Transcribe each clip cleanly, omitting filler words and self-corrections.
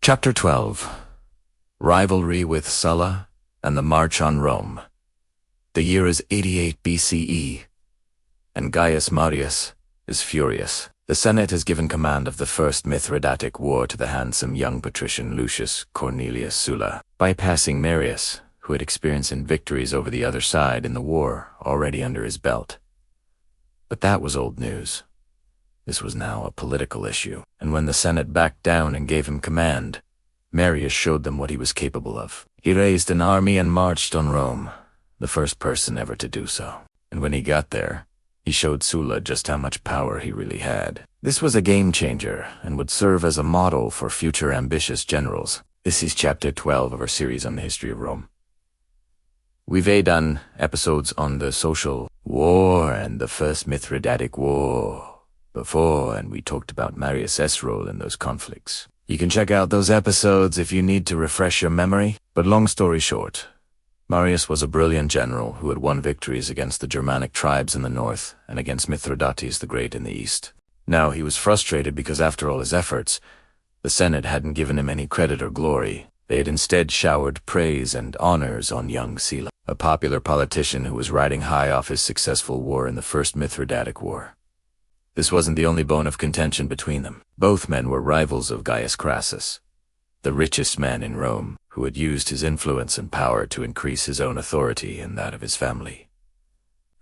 Chapter 12. Rivalry with Sulla and the March on Rome. The year is 88 BCE, and Gaius Marius is furious. The Senate has given command of the First Mithridatic War to the handsome young patrician Lucius Cornelius Sulla, bypassing Marius, who had experienced victories over the other side in the war already under his belt. But that was old news. This was now a political issue, and when the Senate backed down and gave him command, Marius showed them what he was capable of. He raised an army and marched on Rome, the first person ever to do so. And when he got there, he showed Sulla just how much power he really had. This was a game changer and would serve as a model for future ambitious generals. This is chapter 12 of our series on the history of Rome. We've done episodes on the social war and the First Mithridatic War before, and we talked about Marius' role in those conflicts. You can check out those episodes if you need to refresh your memory, but long story short, Marius was a brilliant general who had won victories against the Germanic tribes in the north and against Mithridates the Great in the east. Now he was frustrated because after all his efforts, the Senate hadn't given him any credit or glory. They had instead showered praise and honors on young Sulla, a popular politician who was riding high off his successful war in the First Mithridatic War. This wasn't the only bone of contention between them. Both men were rivals of Gaius Crassus, the richest man in Rome, who had used his influence and power to increase his own authority and that of his family.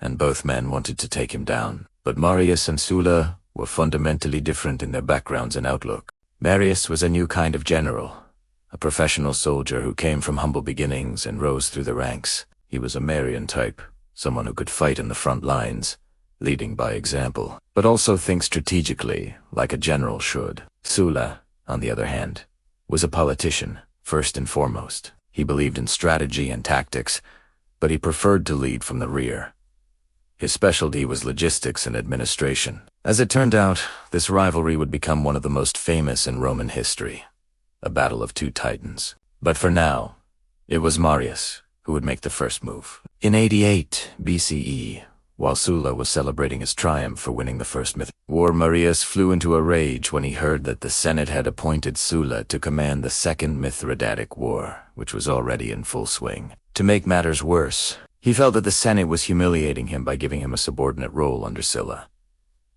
And both men wanted to take him down. But Marius and Sulla were fundamentally different in their backgrounds and outlook. Marius was a new kind of general, a professional soldier who came from humble beginnings and rose through the ranks. He was a Marian type, someone who could fight in the front lines, leading by example, but also think strategically, like a general should. Sulla, on the other hand, was a politician, first and foremost. He believed in strategy and tactics, but he preferred to lead from the rear. His specialty was logistics and administration. As it turned out, this rivalry would become one of the most famous in Roman history, a battle of two titans. But for now, it was Marius who would make the first move. In 88 BCE, while Sulla was celebrating his triumph for winning the First Mithridatic War, Marius flew into a rage when he heard that the Senate had appointed Sulla to command the Second Mithridatic War, which was already in full swing. To make matters worse, he felt that the Senate was humiliating him by giving him a subordinate role under Sulla.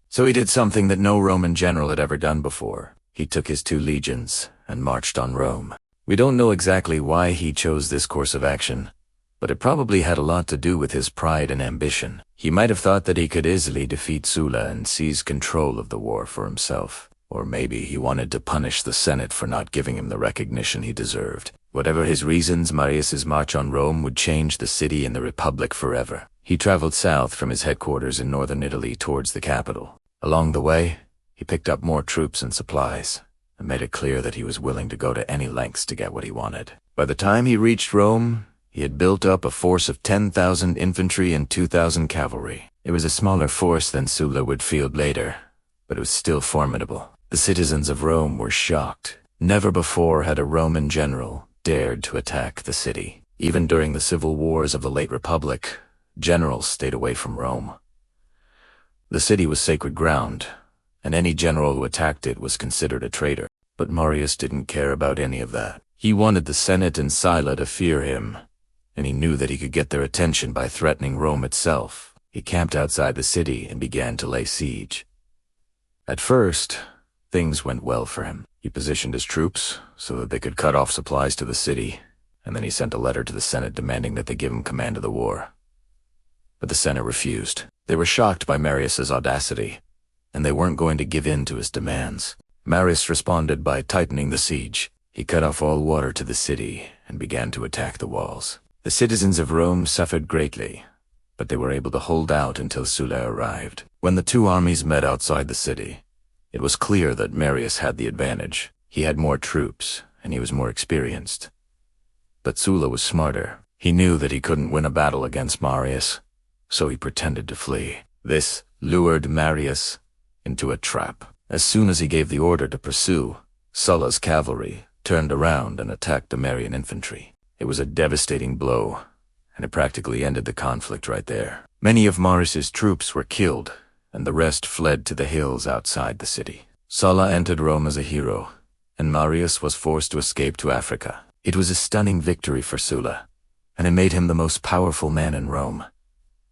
So he did something that no Roman general had ever done before. He took his 2 legions and marched on Rome. We don't know exactly why he chose this course of action, but it probably had a lot to do with his pride and ambition. He might have thought that he could easily defeat Sulla and seize control of the war for himself. Or maybe he wanted to punish the Senate for not giving him the recognition he deserved. Whatever his reasons, Marius' march on Rome would change the city and the Republic forever. He traveled south from his headquarters in northern Italy towards the capital. Along the way, he picked up more troops and supplies, and made it clear that he was willing to go to any lengths to get what he wanted. By the time he reached Rome, he had built up a force of 10,000 infantry and 2,000 cavalry. It was a smaller force than Sulla would field later, but it was still formidable. The citizens of Rome were shocked. Never before had a Roman general dared to attack the city. Even during the civil wars of the late Republic, generals stayed away from Rome. The city was sacred ground, and any general who attacked it was considered a traitor. But Marius didn't care about any of that. He wanted the Senate and Sulla to fear him, and he knew that he could get their attention by threatening Rome itself. He camped outside the city and began to lay siege. At first, things went well for him. He positioned his troops so that they could cut off supplies to the city, and then he sent a letter to the Senate demanding that they give him command of the war. But the Senate refused. They were shocked by Marius' audacity, and they weren't going to give in to his demands. Marius responded by tightening the siege. He cut off all water to the city and began to attack the walls. The citizens of Rome suffered greatly, but they were able to hold out until Sulla arrived. When the 2 armies met outside the city, it was clear that Marius had the advantage. He had more troops, and he was more experienced. But Sulla was smarter. He knew that he couldn't win a battle against Marius, so he pretended to flee. This lured Marius into a trap. As soon as he gave the order to pursue, Sulla's cavalry turned around and attacked the Marian infantry. It was a devastating blow, and it practically ended the conflict right there. Many of Marius' troops were killed, and the rest fled to the hills outside the city. Sulla entered Rome as a hero. and Marius was forced to escape to Africa. It was a stunning victory for Sulla, and it made him the most powerful man in Rome.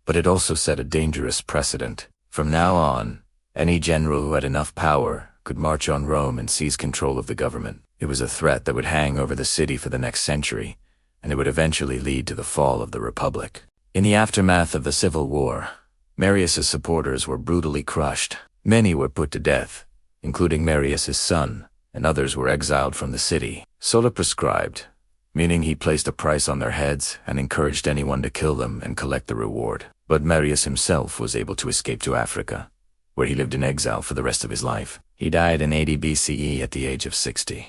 But it also set a dangerous precedent. From now on, any general who had enough power could march on Rome and seize control of the government. It was a threat that would hang over the city for the next century, and it would eventually lead to the fall of the Republic. In the aftermath of the Civil War, Marius's supporters were brutally crushed. Many were put to death, including Marius's son, and others were exiled from the city. Sulla prescribed, meaning he placed a price on their heads and encouraged anyone to kill them and collect the reward. But Marius himself was able to escape to Africa, where he lived in exile for the rest of his life. He died in 80 BCE at the age of 60.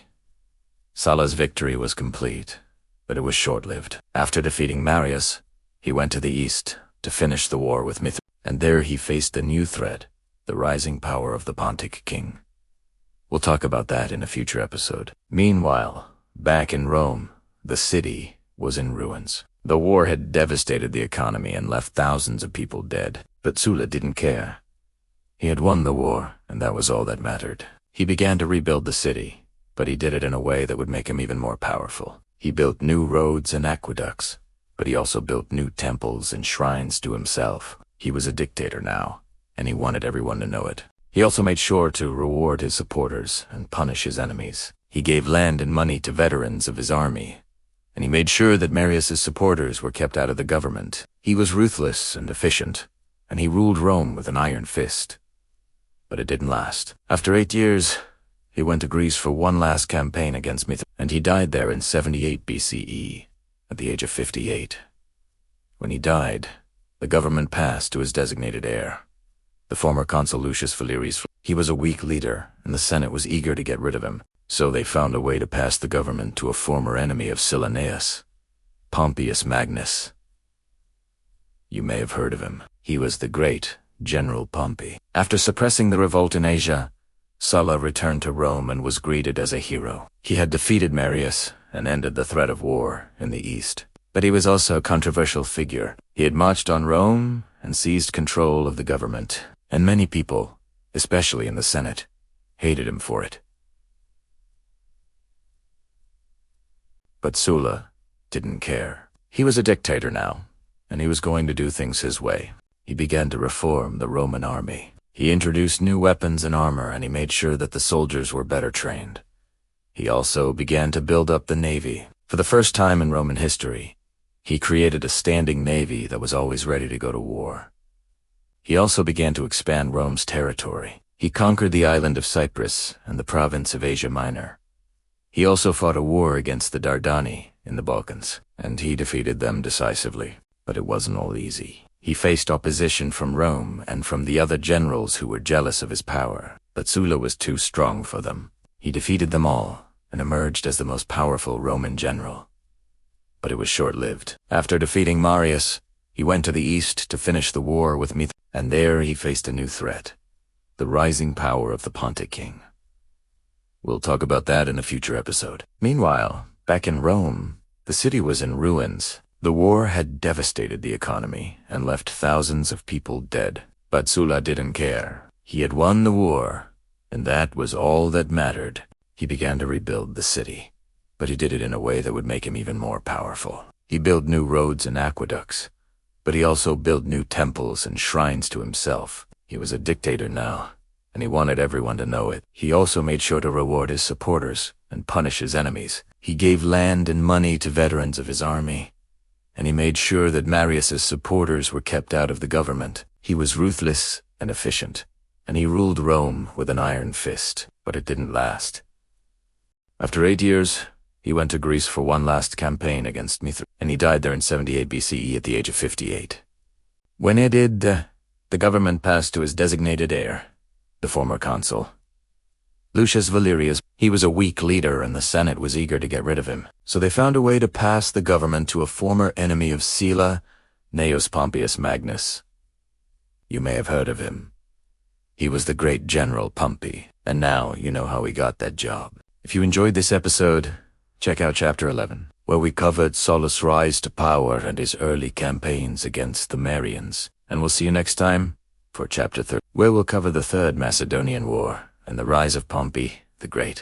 Sulla's victory was complete, but it was short-lived. After defeating Marius, he went to the east to finish the war with Mithra, and there he faced a new threat, the rising power of the Pontic king. We'll talk about that in a future episode. Meanwhile, back in Rome, the city was in ruins. The war had devastated the economy and left thousands of people dead, but Sulla didn't care. He had won the war, and that was all that mattered. He began to rebuild the city, but he did it in a way that would make him even more powerful. He built new roads and aqueducts, but he also built new temples and shrines to himself. He was a dictator now, and he wanted everyone to know it. He also made sure to reward his supporters and punish his enemies. He gave land and money to veterans of his army, and he made sure that Marius's supporters were kept out of the government. He was ruthless and efficient, and he ruled Rome with an iron fist. But it didn't last. After 8 years, he went to Greece for one last campaign against Mithra, and he died there in 78 BCE, at the age of 58. When he died, the government passed to his designated heir, the former consul Lucius Valerius. He was a weak leader, and the Senate was eager to get rid of him, so they found a way to pass the government to a former enemy of Silenus, Pompeius Magnus. You may have heard of him. He was the great General Pompey. After suppressing the revolt in Asia, Sulla returned to Rome and was greeted as a hero. He had defeated Marius and ended the threat of war in the east. But he was also a controversial figure. He had marched on Rome and seized control of the government, and many people, especially in the Senate, hated him for it. But Sulla didn't care. He was a dictator now, and he was going to do things his way. He began to reform the Roman army. He introduced new weapons and armor, and he made sure that the soldiers were better trained. He also began to build up the navy. For the first time in Roman history, he created a standing navy that was always ready to go to war. He also began to expand Rome's territory. He conquered the island of Cyprus and the province of Asia Minor. He also fought a war against the Dardani in the Balkans, and he defeated them decisively. But it wasn't all easy. He faced opposition from Rome and from the other generals who were jealous of his power, but Sulla was too strong for them. He defeated them all and emerged as the most powerful Roman general. But it was short-lived. After defeating Marius, he went to the east to finish the war with Mithra, and there he faced a new threat, the rising power of the Pontic king. We'll talk about that in a future episode. Meanwhile, back in Rome, the city was in ruins. The war had devastated the economy and left thousands of people dead. But Sulla didn't care. He had won the war, and that was all that mattered. He began to rebuild the city, but he did it in a way that would make him even more powerful. He built new roads and aqueducts, but he also built new temples and shrines to himself. He was a dictator now, and he wanted everyone to know it. He also made sure to reward his supporters and punish his enemies. He gave land and money to veterans of his army, and he made sure that Marius's supporters were kept out of the government. He was ruthless and efficient, and he ruled Rome with an iron fist, but it didn't last. After 8 years, he went to Greece for one last campaign against Mithra, and he died there in 78 BCE at the age of 58. When he did, the government passed to his designated heir, the former consul, Lucius Valerius. He was a weak leader, and the Senate was eager to get rid of him. So they found a way to pass the government to a former enemy of Sulla, Gnaeus Pompeius Magnus. You may have heard of him. He was the great General Pompey, and now you know how he got that job. If you enjoyed this episode, check out Chapter 11, where we covered Sulla's rise to power and his early campaigns against the Marians. And we'll see you next time for Chapter 3, where we'll cover the Third Macedonian War and the rise of Pompey the Great.